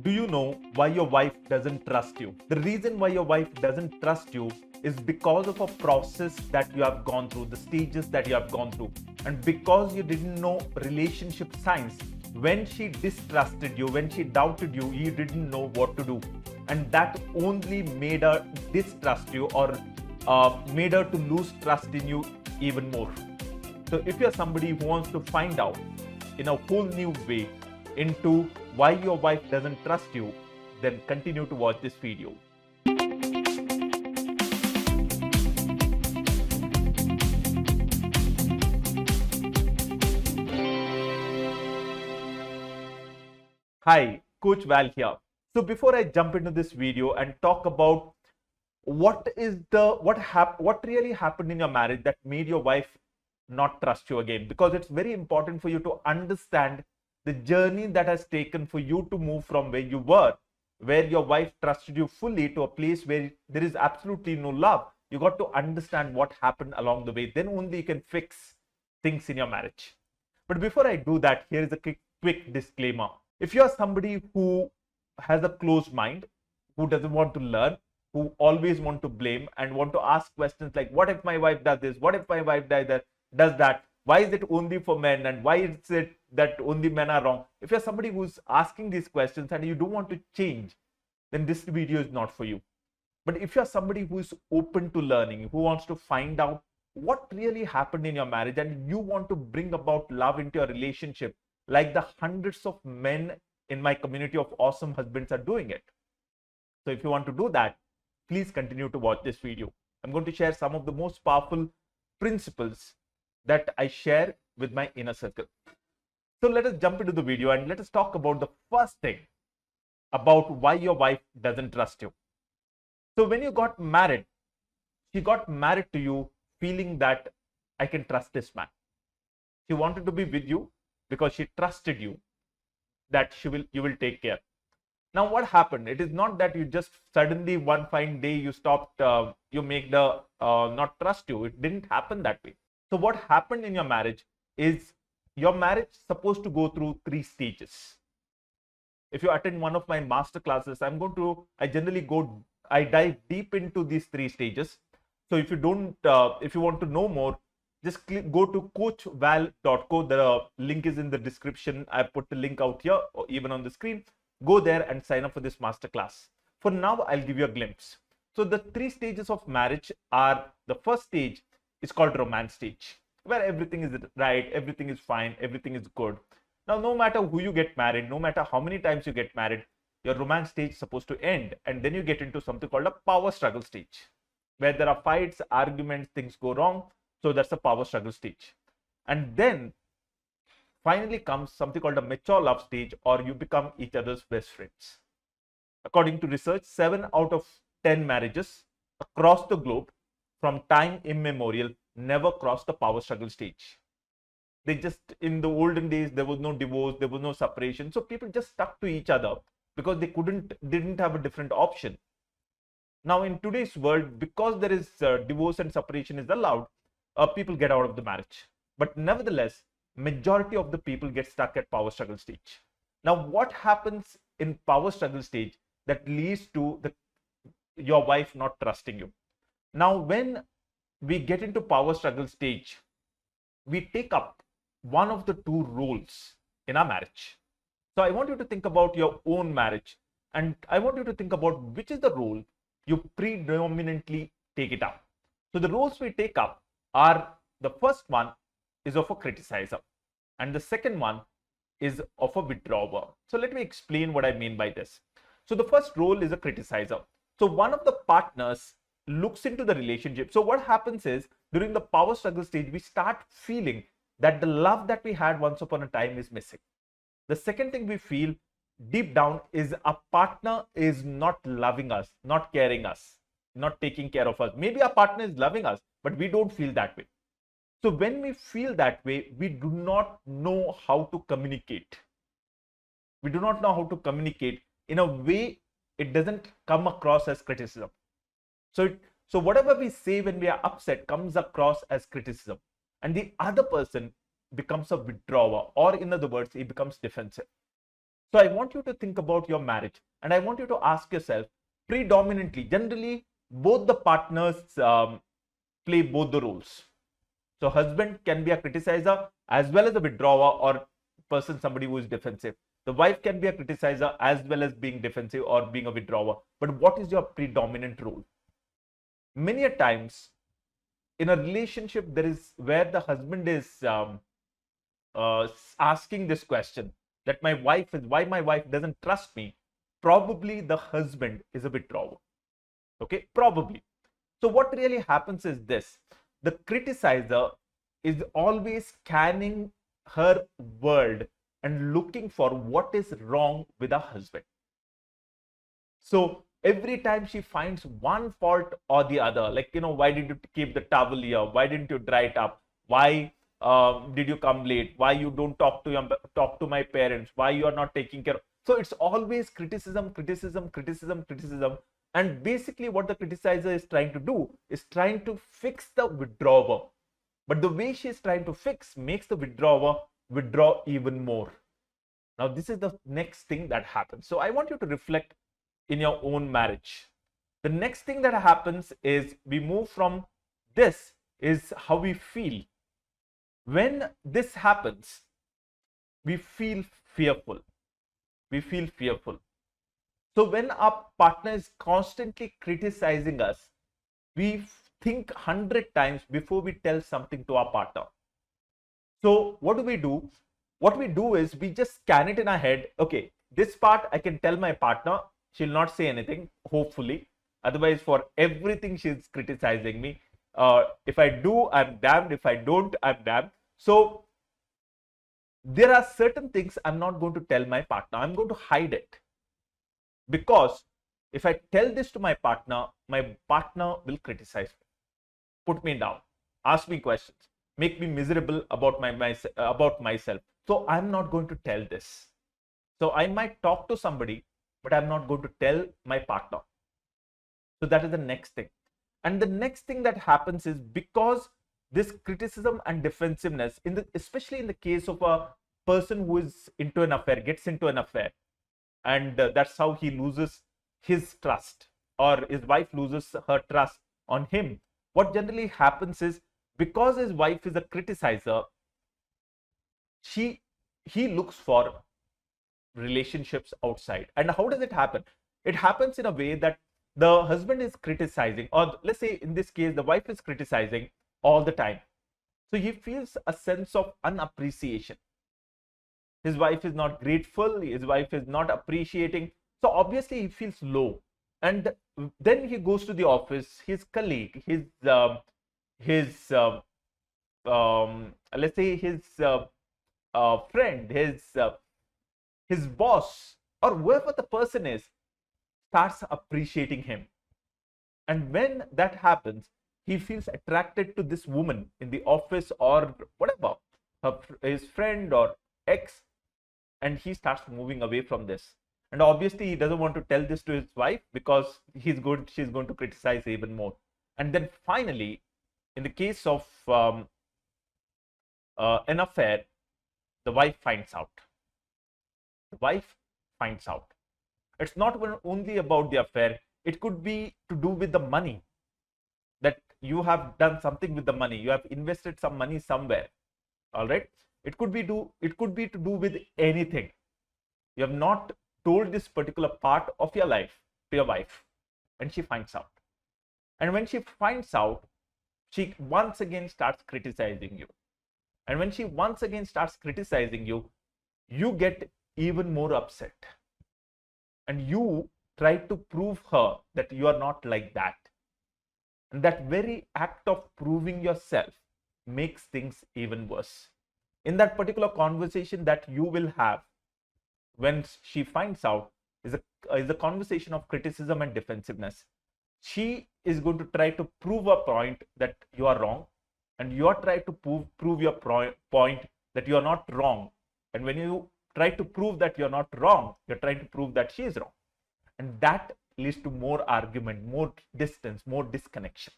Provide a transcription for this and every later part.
Do you know why your wife doesn't trust you? The reason why your wife doesn't trust you is because of a process that you have gone through, the stages that you have gone through. And because you didn't know relationship science, when she distrusted you, when she doubted you, you didn't know what to do. And that only made her distrust you or made her to lose trust in you even more. So if you're somebody who wants to find out in a whole new way into why your wife doesn't trust you, then continue to watch this video. Hi, Coach Val here. So before I jump into this video and talk about what really happened in your marriage that made your wife not trust you again, because it's very important for you to understand the journey that has taken for you to move from where you were, where your wife trusted you fully, to a place where there is absolutely no love. You got to understand what happened along the way. Then only you can fix things in your marriage. But before I do that, here is a quick disclaimer. If you are somebody who has a closed mind, who doesn't want to learn, who always want to blame and want to ask questions like, what if my wife does this? What if my wife does that? Why is it only for men? And why is it that only men are wrong? If you're somebody who's asking these questions and you don't want to change, then this video is not for you. But if you're somebody who is open to learning, who wants to find out what really happened in your marriage, and you want to bring about love into your relationship, like the hundreds of men in my community of awesome husbands are doing it. So if you want to do that, please continue to watch this video. I'm going to share some of the most powerful principles that I share with my inner circle. So let us jump into the video and let us talk about the first thing about why your wife doesn't trust you. So when you got married, she got married to you feeling that I can trust this man. She wanted to be with you because she trusted you that you will take care. Now what happened? It is not that you just suddenly one fine day you stopped, you make the not trust you. It didn't happen that way. So what happened in your marriage is your marriage supposed to go through 3 stages. If you attend one of my master classes, I dive deep into these 3 stages. So if you want to know more, just go to coachval.co. The link is in the description. I put the link out here or even on the screen. Go there and sign up for this masterclass. For now, I'll give you a glimpse. So the 3 stages of marriage are, the first stage is called romance stage, where everything is right, everything is fine, everything is good. Now, no matter who you get married, no matter how many times you get married, your romance stage is supposed to end. And then you get into something called a power struggle stage, where there are fights, arguments, things go wrong. So that's the power struggle stage. And then finally comes something called a mature love stage, or you become each other's best friends. According to research, 7 out of 10 marriages across the globe from time immemorial never crossed the power struggle stage. They just, in the olden days, there was no divorce, there was no separation. So people just stuck to each other because they didn't have a different option. Now in today's world, because there is divorce and separation is allowed, people get out of the marriage. But nevertheless, majority of the people get stuck at power struggle stage. Now what happens in power struggle stage that leads to your wife not trusting you? Now when we get into power struggle stage, we take up one of the 2 roles in our marriage. So I want you to think about your own marriage, and I want you to think about which is the role you predominantly take it up. So the roles we take up are, the first one is of a criticizer, and the second one is of a withdrawer. So let me explain what I mean by this. So the first role is a criticizer. So one of the partners looks into the relationship. So what happens is, during the power struggle stage, we start feeling that the love that we had once upon a time is missing. The second thing we feel deep down is our partner is not loving us, not caring us, not taking care of us. Maybe our partner is loving us, but we don't feel that way. So when we feel that way, we do not know how to communicate. We do not know how to communicate in a way it doesn't come across as criticism. So whatever we say when we are upset comes across as criticism, and the other person becomes a withdrawer, or in other words, he becomes defensive. So I want you to think about your marriage, and I want you to ask yourself, predominantly, generally, both the partners play both the roles. So husband can be a criticizer as well as a withdrawer, or person, somebody who is defensive. The wife can be a criticizer as well as being defensive or being a withdrawer. But what is your predominant role? Many a times in a relationship, there is where the husband is asking this question, that why my wife doesn't trust me. Probably the husband is a withdrawer. Okay, probably. So what really happens is this: the criticizer is always scanning her world and looking for what is wrong with her husband. So every time she finds one fault or the other, like, why did you keep the towel here? Why didn't you dry it up? Why did you come late? Why you don't talk to my parents? Why you are not taking care of? So it's always criticism, criticism, criticism, criticism. And basically what the criticizer is trying to do is trying to fix the withdrawer. But the way she is trying to fix makes the withdrawer withdraw even more. Now, this is the next thing that happens. So I want you to reflect in your own marriage. The next thing that happens is we move from this is how we feel. When this happens, we feel fearful. We feel fearful. So when our partner is constantly criticizing us, we think 100 times before we tell something to our partner. So what do? What we do is we just scan it in our head. Okay, this part I can tell my partner. She'll not say anything, hopefully. Otherwise, for everything, she's criticizing me. If I do, I'm damned. If I don't, I'm damned. So there are certain things I'm not going to tell my partner. I'm going to hide it. Because if I tell this to my partner will criticize me, put me down, ask me questions, make me miserable about myself. So I'm not going to tell this. So I might talk to somebody, but I'm not going to tell my partner. So that is the next thing. And the next thing that happens is, because this criticism and defensiveness, especially in the case of a person who is into an affair, gets into an affair, and that's how he loses his trust, or his wife loses her trust on him. What generally happens is, because his wife is a criticizer, he looks for relationships outside. And how does it happen? It happens in a way that the husband is criticizing, or let's say in this case, the wife is criticizing all the time. So he feels a sense of unappreciation. His wife is not grateful, his wife is not appreciating. So obviously he feels low. And then he goes to the office, his colleague, let's say his friend, his boss, or whoever the person is, starts appreciating him. And when that happens, he feels attracted to this woman in the office or whatever, his friend or ex, and he starts moving away from this. And obviously he doesn't want to tell this to his wife, because she's going to criticize even more. And then finally, in the case of an affair, the wife finds out. The wife finds out. It's not only about the affair. It could be to do with the money, that you have done something with the money. You have invested some money somewhere. All right. It could be to do with anything. You have not told this particular part of your life to your wife, and she finds out. And when she finds out, she once again starts criticizing you. And when she once again starts criticizing you, you get even more upset. And you try to prove her that you are not like that. And that very act of proving yourself makes things even worse. In that particular conversation that you will have when she finds out is a conversation of criticism and defensiveness. She is going to try to prove a point that you are wrong, and you are trying to prove your point that you are not wrong. And when you try to prove that you're not wrong, you're trying to prove that she is wrong. And that leads to more argument, more distance, more disconnection.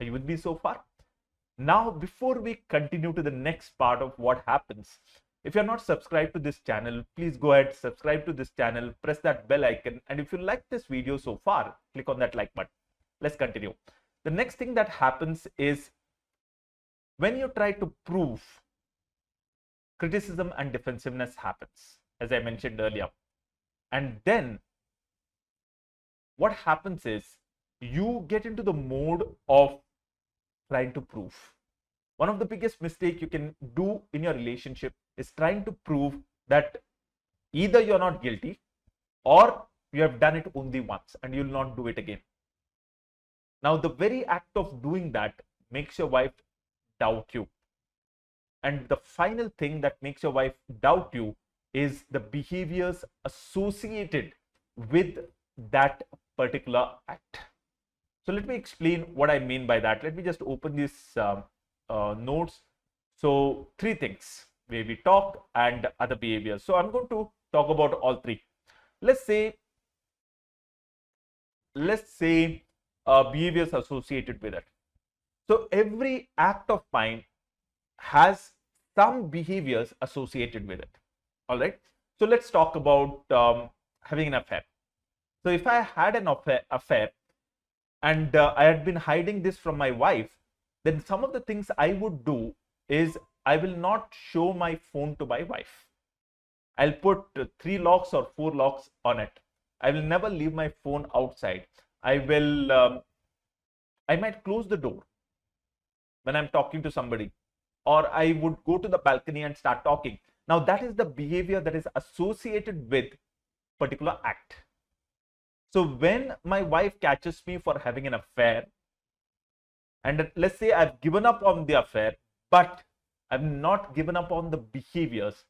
Are you with me so far? Now, before we continue to the next part of what happens, If you're not subscribed to this channel, please go ahead, subscribe to this channel, press that bell icon. And if you like this video so far, click on that like button. Let's continue. The next thing that happens is when you try to prove, criticism and defensiveness happens, as I mentioned earlier. And then what happens is you get into the mode of trying to prove. One of the biggest mistakes you can do in your relationship is trying to prove that either you're not guilty or you have done it only once and you'll not do it again. Now, the very act of doing that makes your wife doubt you. And the final thing that makes your wife doubt you is the behaviors associated with that particular act. So let me explain what I mean by that. Let me just open these notes. So 3 things: way we talk and other behaviors. So I'm going to talk about all 3. Let's say behaviors associated with it. So every act of mine has some behaviors associated with it. All right. So let's talk about having an affair. So if I had an affair and I had been hiding this from my wife, then some of the things I would do is I will not show my phone to my wife. I'll put 3 locks or 4 locks on it. I will never leave my phone outside. I might close the door when I'm talking to somebody, or I would go to the balcony and start talking. Now that is the behavior that is associated with particular act. So when my wife catches me for having an affair, and let's say I've given up on the affair, but I've not given up on the behaviors,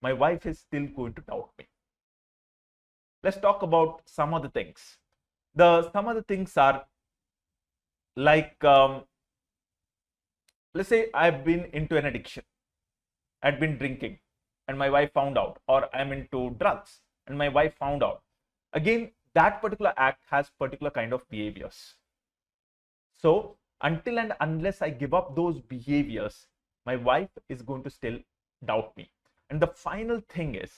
my wife is still going to doubt me. Let's talk about some other things. Some other things are like, let's say I've been into an addiction. I'd been drinking and my wife found out, or I'm into drugs and my wife found out. Again, that particular act has particular kind of behaviors. So until and unless I give up those behaviors, my wife is going to still doubt me. And the final thing is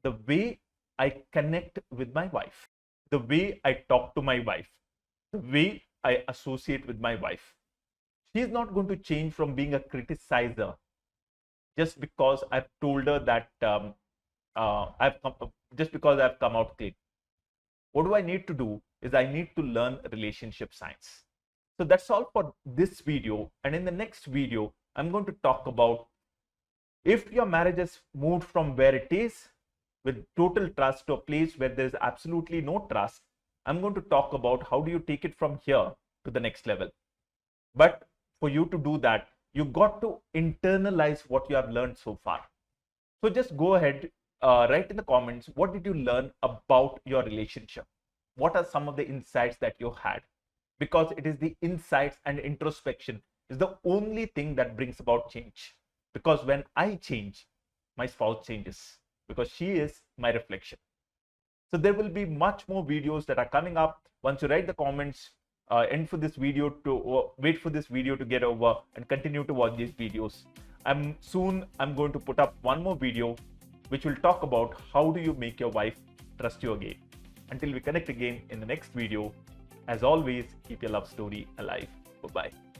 the way I connect with my wife, the way I talk to my wife, the way I associate with my wife. She's not going to change from being a criticizer just because I've told her that just because I've come out clean. What do I need to do is I need to learn relationship science. So that's all for this video. And in the next video, I'm going to talk about if your marriage has moved from where it is with total trust to a place where there's absolutely no trust. I'm going to talk about how do you take it from here to the next level. But for you to do that, you got to internalize what you have learned so far. So just go ahead, write in the comments, what did you learn about your relationship? What are some of the insights that you had? Because it is the insights and introspection is the only thing that brings about change. Because when I change, my spouse changes because she is my reflection. So there will be much more videos that are coming up. Once you write the comments, wait for this video to get over and continue to watch these videos. I'm going to put up one more video which will talk about how do you make your wife trust you again. Until we connect again in the next video, as always, keep your love story alive. Bye-bye.